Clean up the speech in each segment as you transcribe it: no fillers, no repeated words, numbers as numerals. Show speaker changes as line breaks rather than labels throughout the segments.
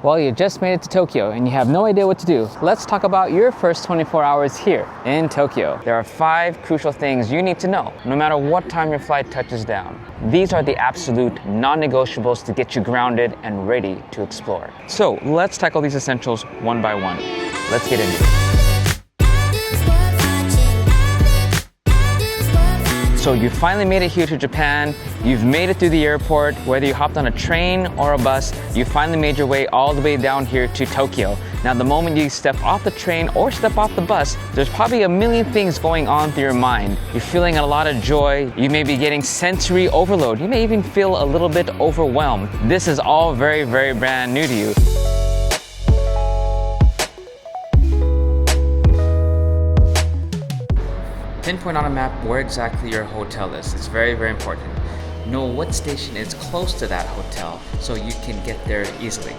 Well, you just made it to Tokyo and you have no idea what to do. Let's talk about your first 24 hours here in Tokyo. There are 5 crucial things you need to know, no matter what time your flight touches down. These are the absolute non-negotiables to get you grounded and ready to explore. So let's tackle these essentials one by one. Let's get into it. So you finally made it here to Japan, you've made it through the airport, whether you hopped on a train or a bus, you finally made your way all the way down here to Tokyo. Now the moment you step off the train or step off the bus, there's probably a million things going on through your mind. You're feeling a lot of joy, you may be getting sensory overload, you may even feel a little bit overwhelmed. This is all very, very brand new to you. Pinpoint on a map where exactly your hotel is. It's very, very important. Know what station is close to that hotel so you can get there easily.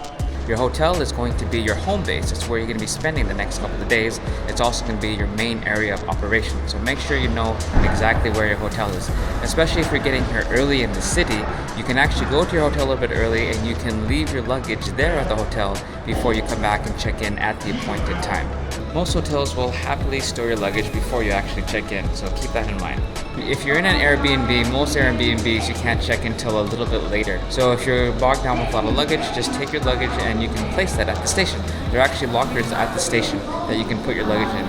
Your hotel is going to be your home base. It's where you're going to be spending the next couple of days. It's also going to be your main area of operation. So make sure you know exactly where your hotel is. Especially if you're getting here early in the city, you can actually go to your hotel a little bit early and you can leave your luggage there at the hotel before you come back and check in at the appointed time. Most hotels will happily store your luggage before you actually check in, so keep that in mind. If you're in an Airbnb, most Airbnbs you can't check in until a little bit later. So if you're bogged down with a lot of luggage, just take your luggage and you can place that at the station. There are actually lockers at the station that you can put your luggage in.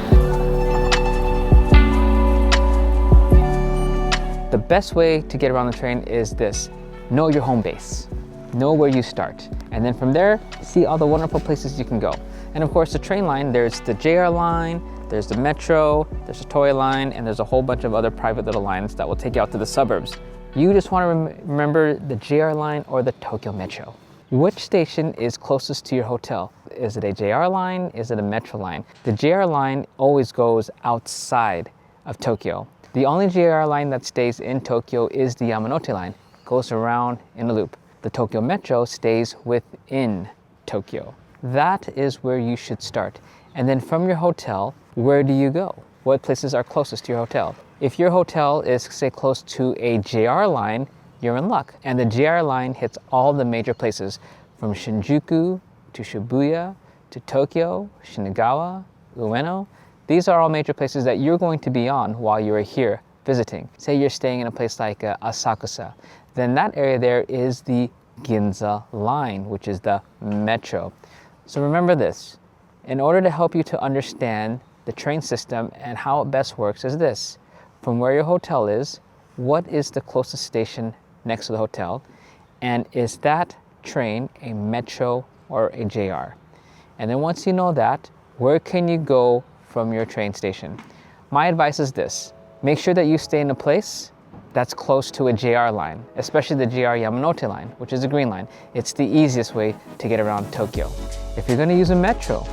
The best way to get around the train is this: know your home base. Know where you start. And then from there, see all the wonderful places you can go. And of course, the train line, there's the JR line, there's the metro, there's the toy line, and there's a whole bunch of other private little lines that will take you out to the suburbs. You just want to remember the JR line or the Tokyo Metro. Which station is closest to your hotel? Is it a JR line? Is it a metro line? The JR line always goes outside of Tokyo. The only JR line that stays in Tokyo is the Yamanote line. It goes around in a loop. The Tokyo Metro stays within Tokyo. That is where you should start. And then from your hotel, where do you go? What places are closest to your hotel? If your hotel is, say, close to a JR line, you're in luck. And the JR line hits all the major places from Shinjuku to Shibuya to Tokyo, Shinagawa, Ueno. These are all major places that you're going to be on while you're here visiting. Say you're staying in a place like Osaka, then that area there is the Ginza line, which is the metro. So remember this, in order to help you to understand the train system and how it best works is this: from where your hotel is, what is the closest station next to the hotel, and is that train a metro or a JR? And then once you know that, where can you go from your train station? My advice is this: make sure that you stay in a place that's close to a JR line, especially the JR Yamanote line, which is the green line. It's the easiest way to get around Tokyo. If you're going to use a metro,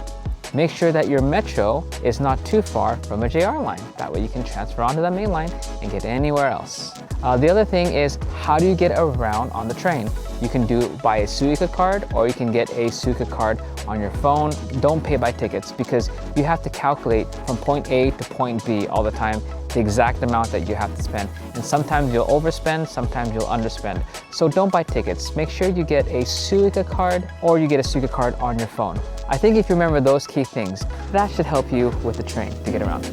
make sure that your metro is not too far from a JR line. That way you can transfer onto the main line and get anywhere else. The other thing is, how do you get around on the train? You can do it by a Suica card, or you can get a Suica card on your phone. Don't pay by tickets, because you have to calculate from point A to point B all the time, the exact amount that you have to spend. And sometimes you'll overspend, sometimes you'll underspend. So don't buy tickets. Make sure you get a Suica card, or you get a Suica card on your phone. I think if you remember those key things, that should help you with the train to get around.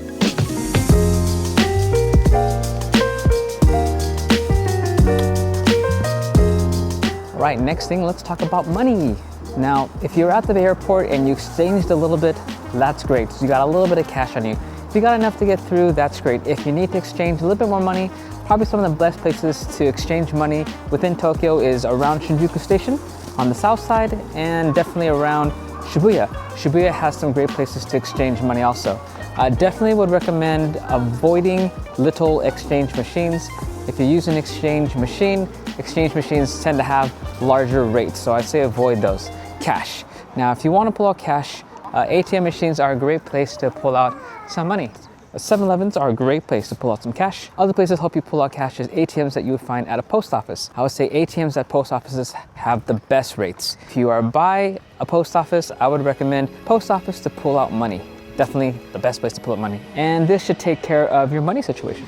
Right, next thing, let's talk about money. Now, if you're at the airport and you exchanged a little bit, that's great. So you got a little bit of cash on you. If you got enough to get through, that's great. If you need to exchange a little bit more money, probably some of the best places to exchange money within Tokyo is around Shinjuku Station on the south side, and definitely around Shibuya. Shibuya has some great places to exchange money also. I definitely would recommend avoiding little exchange machines. If you use an exchange machines tend to have larger rates, so I'd say avoid those. Cash. Now, if you want to pull out cash, ATM machines are a great place to pull out some money. 7-Elevens are a great place to pull out some cash. Other places help you pull out cash is ATMs that you would find at a post office. I would say ATMs at post offices have the best rates. If you are by a post office, I would recommend post office to pull out money. Definitely the best place to pull out money. And this should take care of your money situation.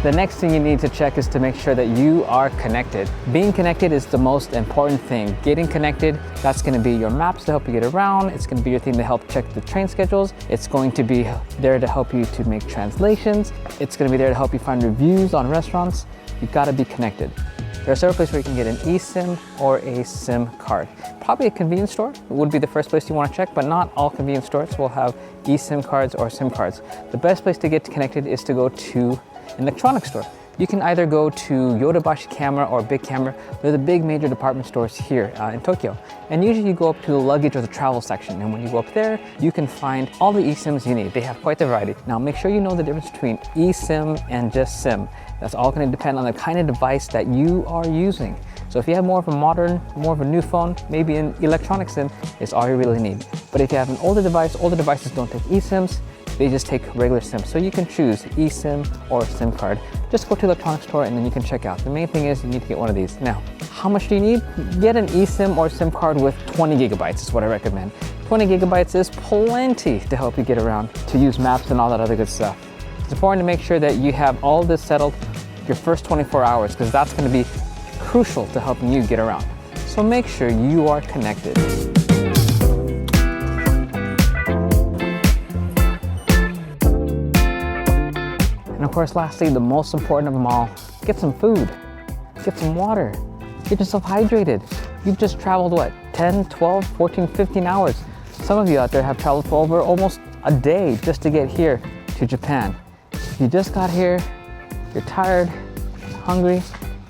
The next thing you need to check is to make sure that you are connected. Being connected is the most important thing. Getting connected, that's going to be your maps to help you get around. It's going to be your thing to help check the train schedules. It's going to be there to help you to make translations. It's going to be there to help you find reviews on restaurants. You've got to be connected. There are several places where you can get an eSIM or a SIM card. Probably a convenience store would be the first place you want to check, but not all convenience stores will have eSIM cards or SIM cards. The best place to get connected is to go to an electronics store. You can either go to Yodobashi Camera or Big Camera. They're the big major department stores here in Tokyo. And usually you go up to the luggage or the travel section. And when you go up there, you can find all the eSIMs you need. They have quite the variety. Now make sure you know the difference between eSIM and just SIM. That's all going to depend on the kind of device that you are using. So if you have more of a modern, more of a new phone, maybe an electronic SIM is all you really need. But if you have an older device, older devices don't take eSIMs. They just take regular SIM. So you can choose eSIM or SIM card. Just go to the electronics store and then you can check out. The main thing is you need to get one of these. Now, how much do you need? Get an eSIM or SIM card with 20 gigabytes is what I recommend. 20 gigabytes is plenty to help you get around, to use maps and all that other good stuff. It's important to make sure that you have all this settled your first 24 hours because that's going to be crucial to helping you get around. So make sure you are connected. And of course, lastly, the most important of them all, get some food, get some water, get yourself hydrated. You've just traveled what, 10, 12, 14, 15 hours. Some of you out there have traveled for over almost a day just to get here to Japan. You just got here, you're tired, hungry,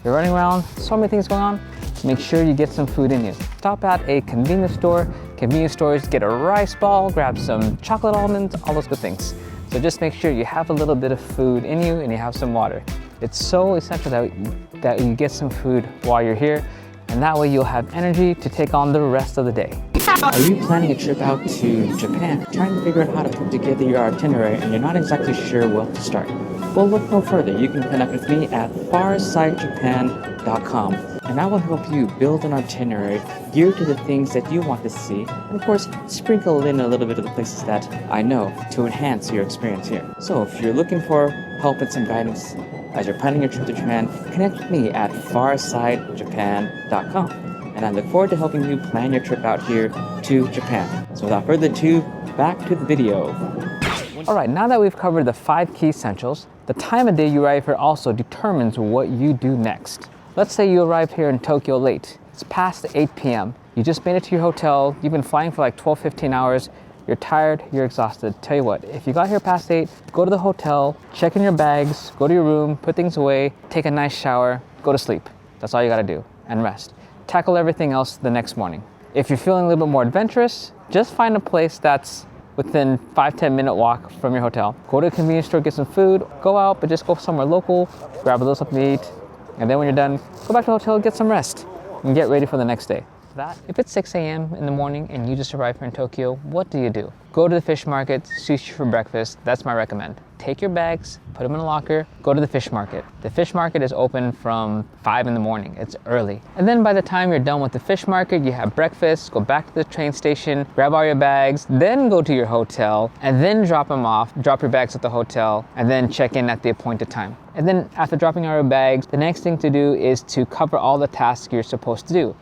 you're running around, so many things going on. Make sure you get some food in you. Stop at a convenience store. Convenience stores, get a rice ball, grab some chocolate almonds, all those good things. So just make sure you have a little bit of food in you and you have some water. It's so essential that you get some food while you're here, and that way you'll have energy to take on the rest of the day. Are you planning a trip out to Japan, trying to figure out how to put together your itinerary and you're not exactly sure where to start? Well, look no further. You can connect with me at farsightjapan.com, and I will help you build an itinerary geared to the things that you want to see, and of course, sprinkle in a little bit of the places that I know to enhance your experience here. So if you're looking for help and some guidance as you're planning your trip to Japan, connect with me at farsightjapan.com, and I look forward to helping you plan your trip out here to Japan. So without further ado, back to the video. All right, now that we've covered the 5 key essentials, the time of day you arrive here also determines what you do next. Let's say you arrive here in Tokyo late. It's past 8 p.m. You just made it to your hotel. You've been flying for like 12, 15 hours. You're tired, you're exhausted. Tell you what, if you got here past 8, go to the hotel, check in your bags, go to your room, put things away, take a nice shower, go to sleep. That's all you gotta do, and rest. Tackle everything else the next morning. If you're feeling a little bit more adventurous, just find a place that's within 5-10 minute walk from your hotel. Go to a convenience store, get some food, go out, but just go somewhere local, grab a little something to eat, and then when you're done, go back to the hotel, get some rest, and get ready for the next day. If it's 6 a.m. in the morning and you just arrived here in Tokyo, what do? Go to the fish market, sushi for breakfast. That's my recommend. Take your bags, put them in a locker, go to the fish market. The fish market is open from 5 in the morning. It's early. And then by the time you're done with the fish market, you have breakfast, go back to the train station, grab all your bags, then go to your hotel, and then drop them off, drop your bags at the hotel, and then check in at the appointed time. And then after dropping all your bags, the next thing to do is to cover all the tasks you're supposed to do.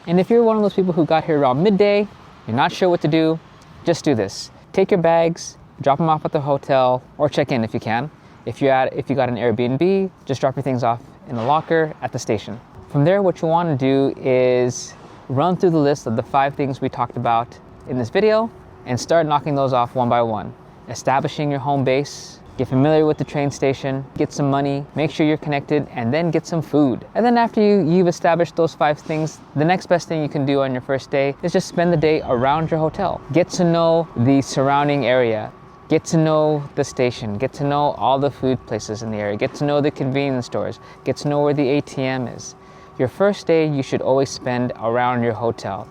And if you're one of those people who got here around midday, you're not sure what to do, just do this. Take your bags, drop them off at the hotel, or check in if you can. If you got an Airbnb, just drop your things off in the locker at the station. From there, what you want to do is run through the list of the 5 things we talked about in this video and start knocking those off one by one. Establishing your home base, get familiar with the train station, get some money, make sure you're connected, and then get some food. And then after you've established those 5 things, the next best thing you can do on your first day is just spend the day around your hotel. Get to know the surrounding area. Get to know the station. Get to know all the food places in the area. Get to know the convenience stores. Get to know where the ATM is. Your first day you should always spend around your hotel.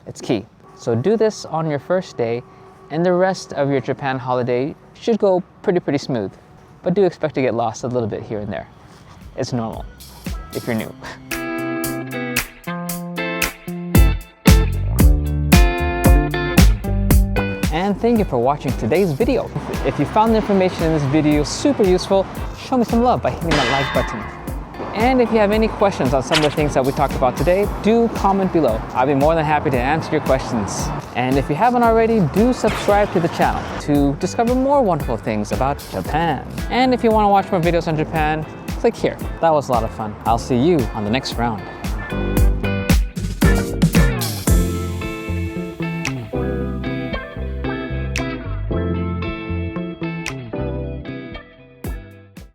It's key. So do this on your first day, and the rest of your Japan holiday should go pretty smooth. But do expect to get lost a little bit here and there. It's normal if you're new. And thank you for watching today's video. If you found the information in this video super useful, show me some love by hitting that like button. And if you have any questions on some of the things that we talked about today, do comment below. I'll be more than happy to answer your questions. And if you haven't already, do subscribe to the channel to discover more wonderful things about Japan. And if you want to watch more videos on Japan, click here. That was a lot of fun. I'll see you on the next round.